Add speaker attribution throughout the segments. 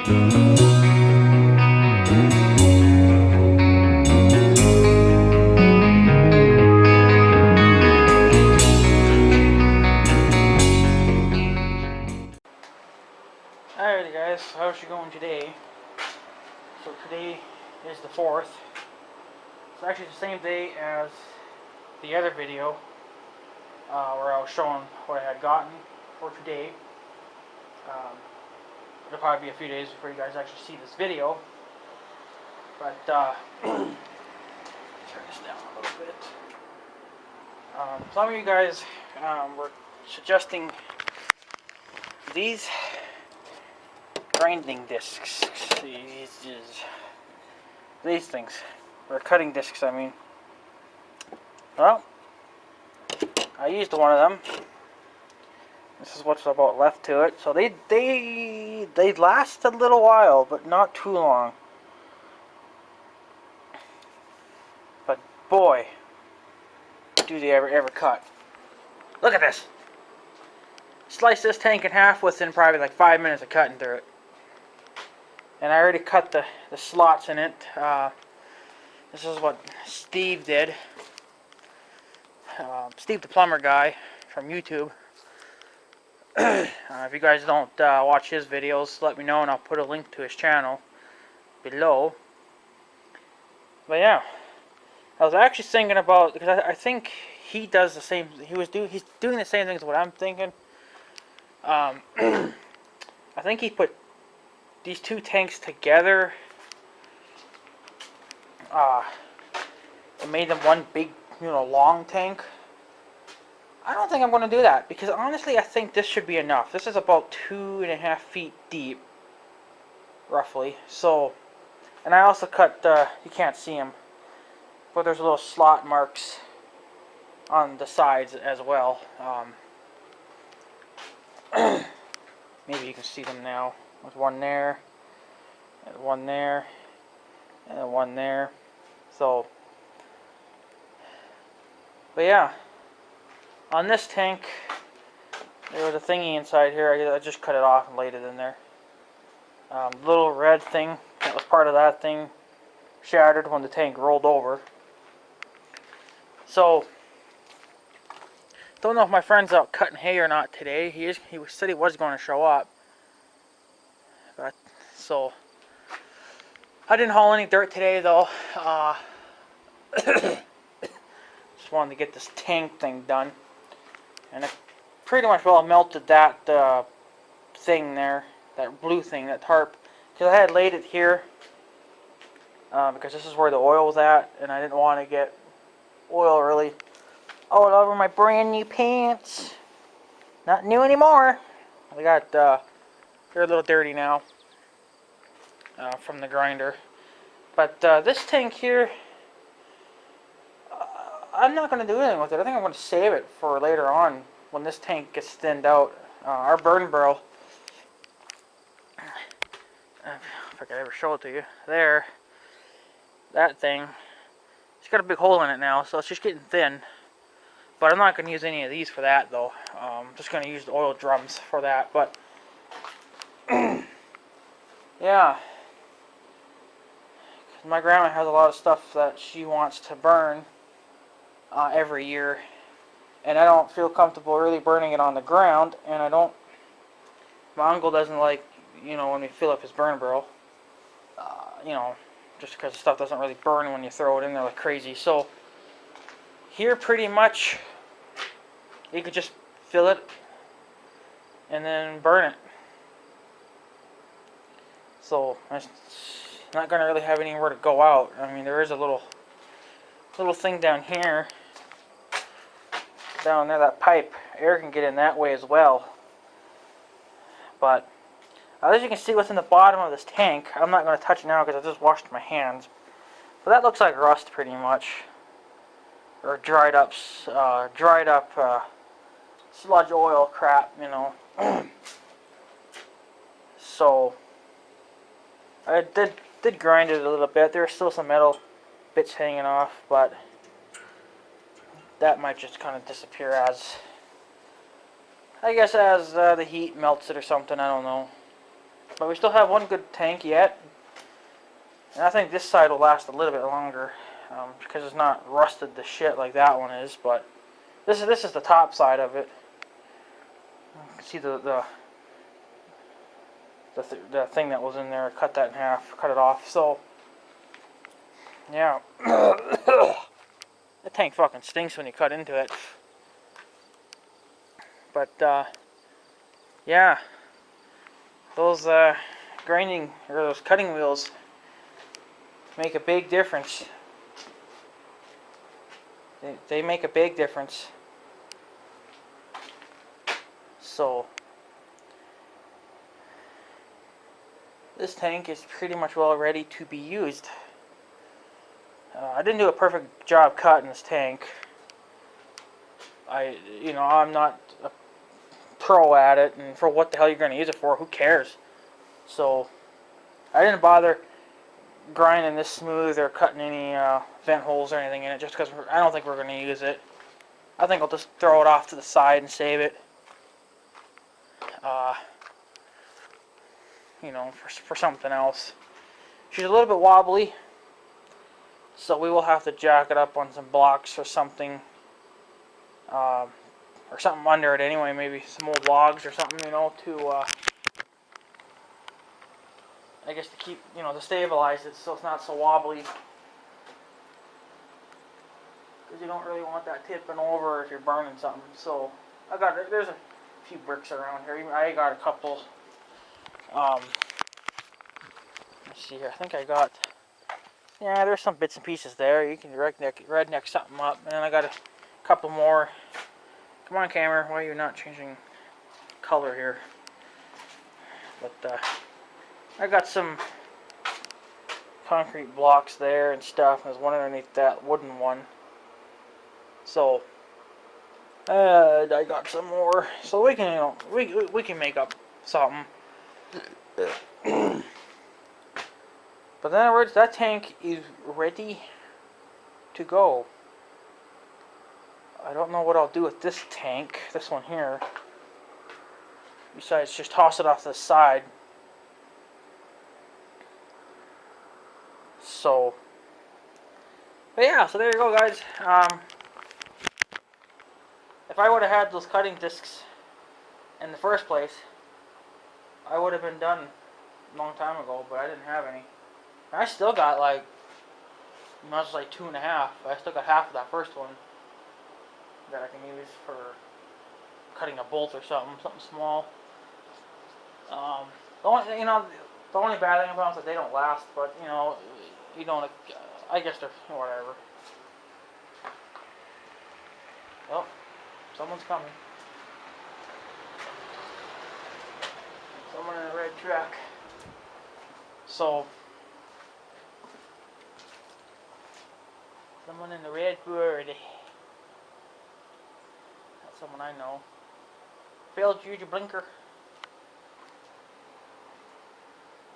Speaker 1: Alrighty guys, so how's it going today? So today is the 4th. It's actually the same day as the other video where I was showing what I had gotten for today. It'll probably be a few days before you guys actually see this video. But turn this down a little bit. Some of you guys were suggesting these grinding discs. These things. Or cutting discs, I mean. Well, I used one of them. This is what's about left to it. So they last a little while, but not too long. But boy, do they ever cut. Look at this. Slice this tank in half within probably like 5 minutes of cutting through it. And I already cut the slots in it. This is what Steve did. Steve the plumber guy from YouTube. If you guys don't watch his videos, let me know and I'll put a link to his channel below. But yeah, I was actually thinking about, because I think he does the same. He's doing the same things what I'm thinking. I think he put these two tanks together and made them one big, long tank. I don't think I'm going to do that, because honestly I think this should be enough. This is about 2.5 feet deep, roughly. So, and I also cut, you can't see them, but there's little slot marks on the sides as well. Maybe you can see them now. There's one there, and one there, and one there. So, but yeah, on this tank, there was a thingy inside here. I just cut it off and laid it in there. Little red thing that was part of that thing shattered when the tank rolled over. So, don't know if my friend's out cutting hay or not today. He said he was going to show up. But, so, I didn't haul any dirt today though. Just wanted to get this tank thing done. And I pretty much well melted that thing there. That blue thing, that tarp. Because I had laid it here. Because this is where the oil was at. And I didn't want to get oil really all over my brand new pants. Not new anymore. I got, they're a little dirty now. From the grinder. But this tank here, I'm not going to do anything with it. I think I'm going to save it for later on when this tank gets thinned out. Our burn barrel, if I could ever show it to you, there, that thing, it's got a big hole in it now, so it's just getting thin. But I'm not going to use any of these for that though. I'm just going to use the oil drums for that. But yeah. My grandma has a lot of stuff that she wants to burn every year, and I don't feel comfortable really burning it on the ground, and my uncle doesn't like, when we fill up his burn barrel, just because the stuff doesn't really burn when you throw it in there like crazy. So here pretty much you could just fill it and then burn it. So not going to really have anywhere to go out. I mean, there is a little thing down here, down there, that pipe. Air can get in that way as well. But as you can see what's in the bottom of this tank, I'm not going to touch it now because I just washed my hands. But that looks like rust pretty much, or dried up sludge oil crap, So I did grind it a little bit. There's still some metal bits hanging off, but that might just kind of disappear as, I guess, as the heat melts it or something. I don't know. But we still have one good tank yet. And I think this side will last a little bit longer. Because it's not rusted to shit like that one is. But this is the top side of it. You can see the thing that was in there. I cut that in half. Cut it off. So, yeah. That tank fucking stinks when you cut into it. But, yeah. Those grinding, or those cutting wheels make a big difference. They make a big difference. So, this tank is pretty much well ready to be used. I didn't do a perfect job cutting this tank. I'm not a pro at it, and for what the hell you're going to use it for, who cares? So, I didn't bother grinding this smooth or cutting any vent holes or anything in it, just because I don't think we're going to use it. I think I'll just throw it off to the side and save it. For something else. She's a little bit wobbly, so we will have to jack it up on some blocks or something. Or something under it anyway, maybe some old logs or something, to, I guess to keep, to stabilize it so it's not so wobbly. Because you don't really want that tipping over if you're burning something. So, there's a few bricks around here. I got a couple, let's see here, I think I got, yeah, there's some bits and pieces there. You can redneck something up. And then I got a couple more. Come on, camera, why are you not changing color here? But, I got some concrete blocks there and stuff. There's one underneath that wooden one. So, I got some more. So we can, we can make up something. But in other words, that tank is ready to go. I don't know what I'll do with this tank, this one here. Besides, just toss it off to the side. So, but yeah, so there you go, guys. If I would have had those cutting discs in the first place, I would have been done a long time ago, but I didn't have any. And I still got like, much like 2.5. I still got half of that first one that I can use for cutting a bolt or something small. The only bad thing about them is that they don't last, but you don't, I guess they're, whatever. Oh, someone's coming. Someone in a red truck. So, someone in the red bird. That's someone I know. Failed to use your blinker.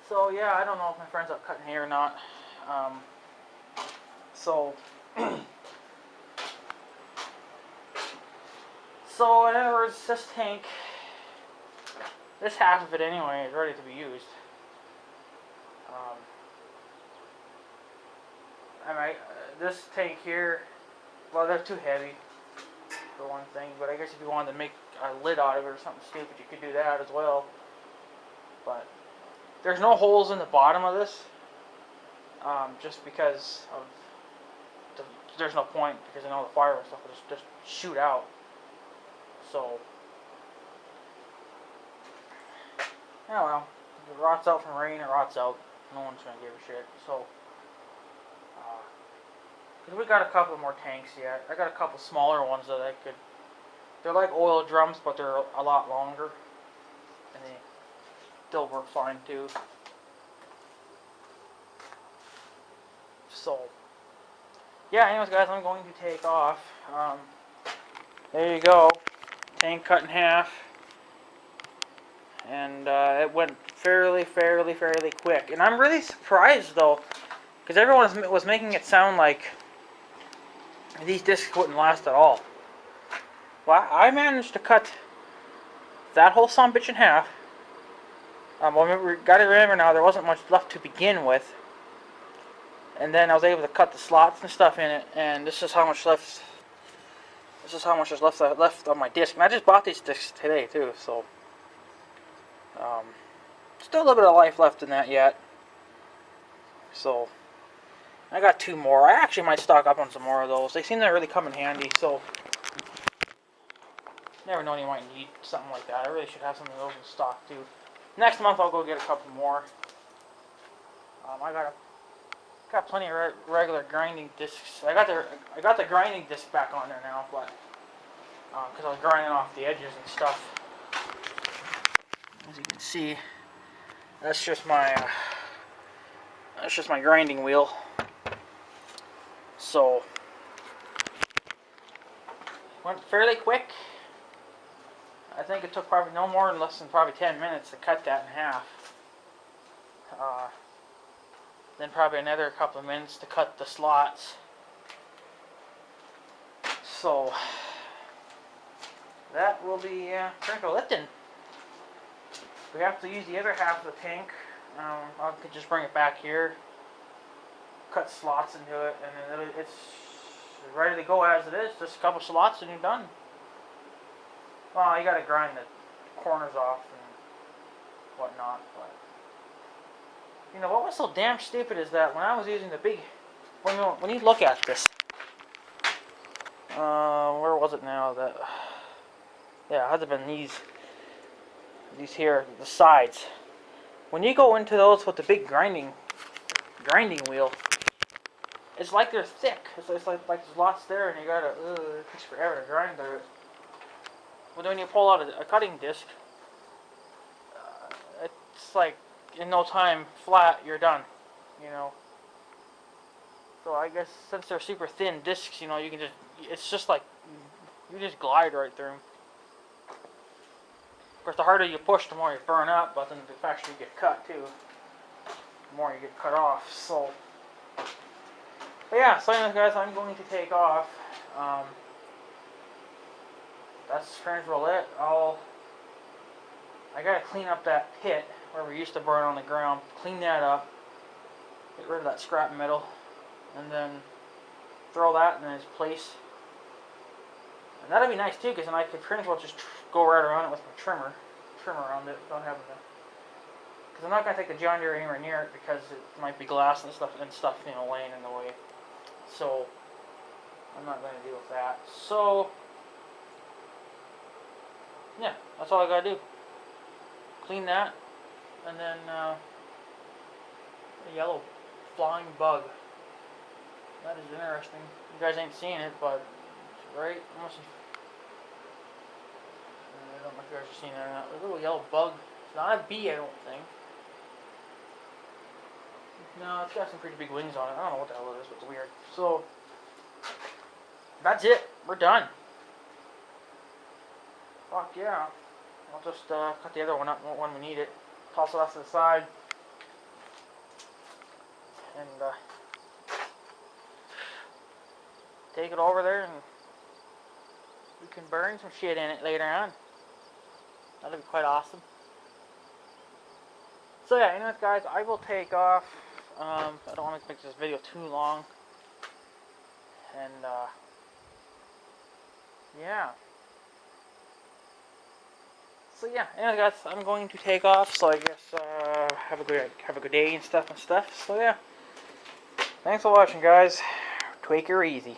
Speaker 1: So yeah, I don't know if my friend's up cutting hay or not. So in other words, this tank, this half of it anyway, is ready to be used. This tank here, well, they're too heavy for one thing, but I guess if you wanted to make a lid out of it or something stupid, you could do that as well. But there's no holes in the bottom of this, just because of there's no point, because the fire and stuff will just shoot out. So, yeah, well, if it rots out from rain, it rots out. No one's gonna give a shit. So, because we got a couple more tanks yet. I got a couple smaller ones that I could. They're like oil drums, but they're a lot longer, and they still work fine too. So, yeah, anyways, guys, I'm going to take off. There you go. Tank cut in half. And it went fairly quick. And I'm really surprised, though, because everyone was making it sound like these discs wouldn't last at all. Well, I managed to cut that whole sumbitch in half Well, gotta remember now, there wasn't much left to begin with. And then I was able to cut the slots and stuff in it, and this is how much left. This is how much is left on my disc. And I just bought these discs today too, so um, still a little bit of life left in that yet. So I got 2 more. I actually might stock up on some more of those. They seem to really come in handy, so never know when you might need something like that. I really should have some of those in stock too. Next month I'll go get a couple more. I got plenty of regular grinding discs. I got the grinding disc back on there now, but because I was grinding off the edges and stuff. As you can see, that's just my grinding wheel. So went fairly quick. I think it took probably no more than less than probably 10 minutes to cut that in half. Then probably another couple of minutes to cut the slots. So that will be pretty cool lifting. We have to use the other half of the tank. I could just bring it back here, cut slots into it, and then it's ready to go as it is. Just a couple slots and you're done. Well, you gotta grind the corners off and whatnot, but you know what was so damn stupid is that when I was using the big, when you look at this, where was it now? Yeah, it had to have been these here, the sides. When you go into those with the big grinding wheel, it's like they're thick. It's like there's lots there, and you gotta, it takes forever to grind through it. But when you pull out a cutting disc, it's like in no time flat, you're done. You know. So I guess since they're super thin discs, you know, you can it's just like you just glide right through them. Of course, the harder you push, the more you burn up, but then the faster you get cut too, the more you get cut off. So, but yeah. So anyways, guys, I'm going to take off. That's pretty much it. I gotta clean up that pit where we used to burn on the ground. Clean that up. Get rid of that scrap metal, and then throw that in its place. And that'd be nice too, because then I could pretty much just go right around it with my trim around it without having to. Because I'm not gonna take the John Deere anywhere near it because it might be glass and stuff, you know, laying in the way. So I'm not gonna deal with that. So yeah, that's all I gotta do. Clean that, and then a yellow flying bug. That is interesting. You guys ain't seen it, but it's right. I don't know if you guys have seen it or not. A little yellow bug. It's not a bee, I don't think. No, it's got some pretty big wings on it. I don't know what the hell it is, but it's weird. So that's it. We're done. Fuck yeah. I'll just cut the other one up when we need it. Toss it off to the side. And take it over there and we can burn some shit in it later on. That'll be quite awesome. So yeah, anyways guys, I will take off. I don't want to make this video too long. And yeah. So yeah, anyways guys, I'm going to take off. So I guess have a good day and stuff. So yeah, thanks for watching, guys. Take her easy.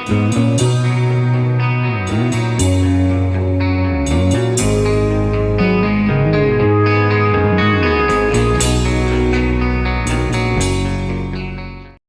Speaker 1: Bye.